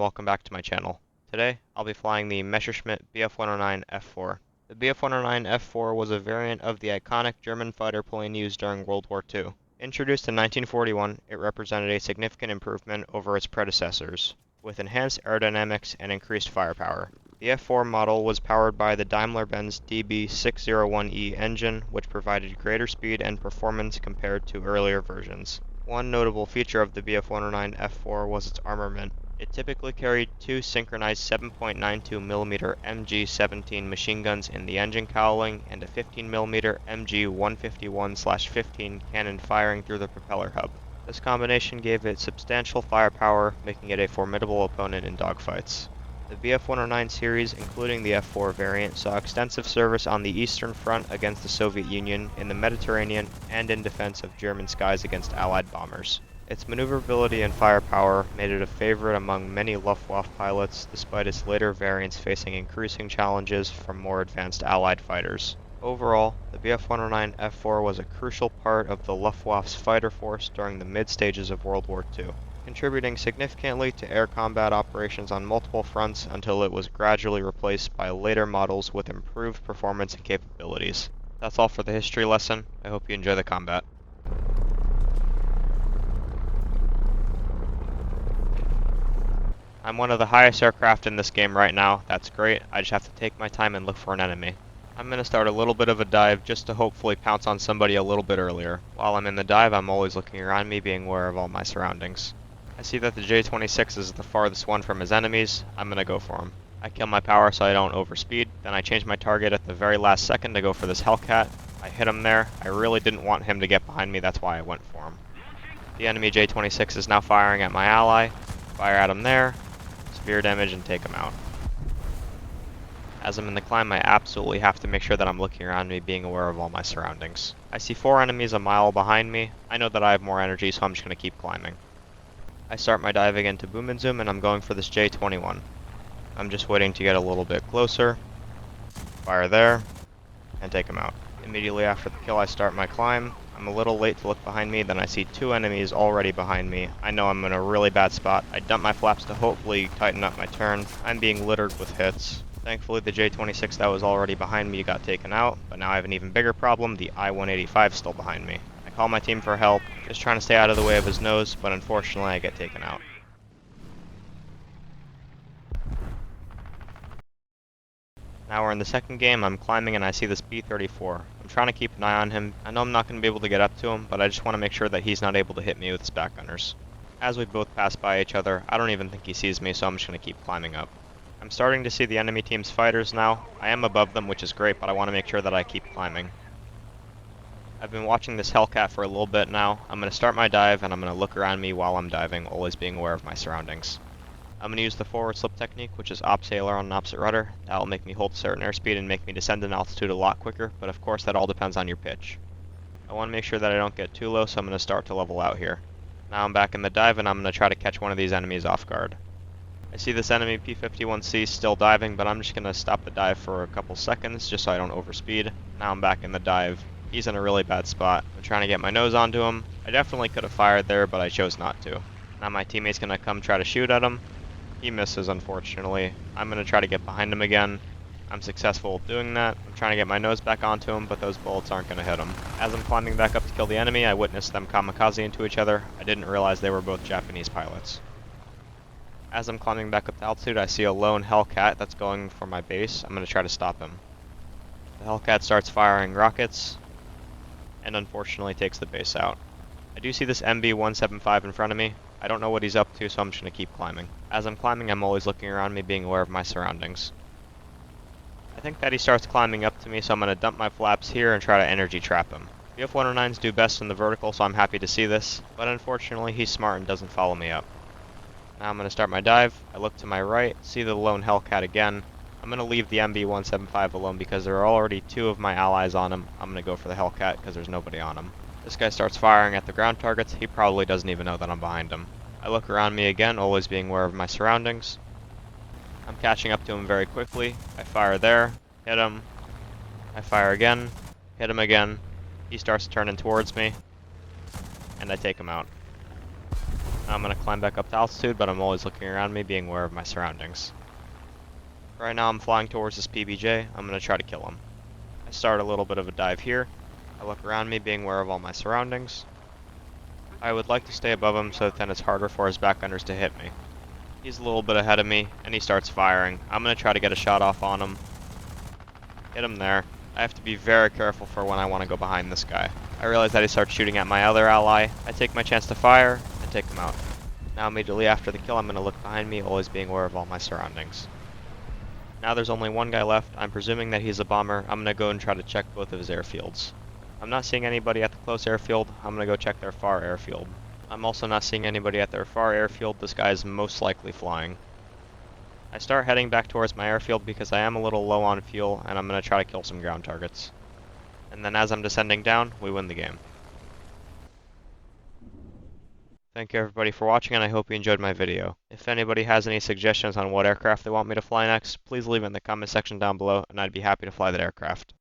welcome back to my channel. Today, I'll be flying the Messerschmitt Bf F-4. The Bf F-4 was a variant of the iconic German fighter plane used during World War II. Introduced in 1941, it represented a significant improvement over its predecessors, with enhanced aerodynamics and increased firepower. The F-4 model was powered by the Daimler-Benz DB601E engine, which provided greater speed and performance compared to earlier versions. One notable feature of the Bf F-4 was its armament. It typically carried two synchronized 7.92mm MG-17 machine guns in the engine cowling and a 15mm MG-151/15 cannon firing through the propeller hub. This combination gave it substantial firepower, making it a formidable opponent in dogfights. The Bf series, including the F-4 variant, saw extensive service on the Eastern Front against the Soviet Union, in the Mediterranean, and in defense of German skies against Allied bombers. Its maneuverability and firepower made it a favorite among many Luftwaffe pilots, despite its later variants facing increasing challenges from more advanced Allied fighters. Overall, the Bf F-4 was a crucial part of the Luftwaffe's fighter force during the mid-stages of World War II, contributing significantly to air combat operations on multiple fronts until it was gradually replaced by later models with improved performance and capabilities. That's all for the history lesson. I hope you enjoy the combat. I'm one of the highest aircraft in this game right now. That's great. I just have to take my time and look for an enemy. I'm going to start a little bit of a dive just to hopefully pounce on somebody a little bit earlier. While I'm in the dive, I'm always looking around me, being aware of all my surroundings. I see that the J-26 is the farthest one from his enemies. I'm going to go for him. I kill my power so I don't overspeed, then I change my target at the very last second to go for this Hellcat. I hit him there. I really didn't want him to get behind me, that's why I went for him. The enemy J-26 is now firing at my ally. Fire at him there, severe damage, and take him out. As I'm in the climb, I absolutely have to make sure that I'm looking around me, being aware of all my surroundings. I see 4 enemies a mile behind me. I know that I have more energy, so I'm just going to keep climbing. I start my dive again to boom and zoom, and I'm going for this J-21. I'm just waiting to get a little bit closer. Fire there, and take him out. Immediately after the kill, I start my climb. I'm a little late to look behind me, then I see 2 enemies already behind me. I know I'm in a really bad spot. I dump my flaps to hopefully tighten up my turn. I'm being littered with hits. Thankfully, the J-26 that was already behind me got taken out, but now I have an even bigger problem. The I-185 is still behind me. I call my team for help, just trying to stay out of the way of his nose, but unfortunately I get taken out. Now we're in the second game. I'm climbing and I see this B-34. I'm trying to keep an eye on him. I know I'm not going to be able to get up to him, but I just want to make sure that he's not able to hit me with his back gunners. As we both pass by each other, I don't even think he sees me, so I'm just going to keep climbing up. I'm starting to see the enemy team's fighters now. I am above them, which is great, but I want to make sure that I keep climbing. I've been watching this Hellcat for a little bit now. I'm going to start my dive, and I'm going to look around me while I'm diving, always being aware of my surroundings. I'm going to use the forward slip technique, which is opposite aileron and opposite rudder. That will make me hold a certain airspeed and make me descend in altitude a lot quicker, but of course that all depends on your pitch. I want to make sure that I don't get too low, so I'm going to start to level out here. Now I'm back in the dive, and I'm going to try to catch one of these enemies off guard. I see this enemy P-51C still diving, but I'm just going to stop the dive for a couple seconds just so I don't overspeed. Now I'm back in the dive. He's in a really bad spot. I'm trying to get my nose onto him. I definitely could have fired there, but I chose not to. Now my teammate's going to come try to shoot at him. He misses, unfortunately. I'm going to try to get behind him again. I'm successful doing that. I'm trying to get my nose back onto him, but those bullets aren't going to hit him. As I'm climbing back up to kill the enemy, I witnessed them kamikaze into each other. I didn't realize they were both Japanese pilots. As I'm climbing back up to altitude, I see a lone Hellcat that's going for my base. I'm going to try to stop him. The Hellcat starts firing rockets, and unfortunately takes the base out. I do see this MB-175 in front of me. I don't know what he's up to, so I'm just going to keep climbing. As I'm climbing, I'm always looking around me, being aware of my surroundings. I think that he starts climbing up to me, so I'm going to dump my flaps here and try to energy trap him. Bf-109s do best in the vertical, so I'm happy to see this, but unfortunately he's smart and doesn't follow me up. Now I'm going to start my dive. I look to my right, see the lone Hellcat again. I'm going to leave the MB-175 alone because there are already 2 of my allies on him. I'm going to go for the Hellcat because there's nobody on him. This guy starts firing at the ground targets. He probably doesn't even know that I'm behind him. I look around me again, always being aware of my surroundings. I'm catching up to him very quickly. I fire there, hit him. I fire again, hit him again. He starts turning towards me, and I take him out. Now I'm going to climb back up to altitude, but I'm always looking around me, being aware of my surroundings. Right now I'm flying towards this PBJ. I'm going to try to kill him. I start a little bit of a dive here. I look around me, being aware of all my surroundings. I would like to stay above him so that then it's harder for his backenders to hit me. He's a little bit ahead of me, and he starts firing. I'm going to try to get a shot off on him. Hit him there. I have to be very careful for when I want to go behind this guy. I realize that he starts shooting at my other ally. I take my chance to fire, and take him out. Now immediately after the kill, I'm going to look behind me, always being aware of all my surroundings. Now there's only one guy left. I'm presuming that he's a bomber. I'm going to go and try to check both of his airfields. I'm not seeing anybody at the close airfield. I'm going to go check their far airfield. I'm also not seeing anybody at their far airfield. This guy is most likely flying. I start heading back towards my airfield because I am a little low on fuel, and I'm going to try to kill some ground targets. And then as I'm descending down, we win the game. Thank you everybody for watching, and I hope you enjoyed my video. If anybody has any suggestions on what aircraft they want me to fly next, please leave it in the comment section down below, and I'd be happy to fly that aircraft.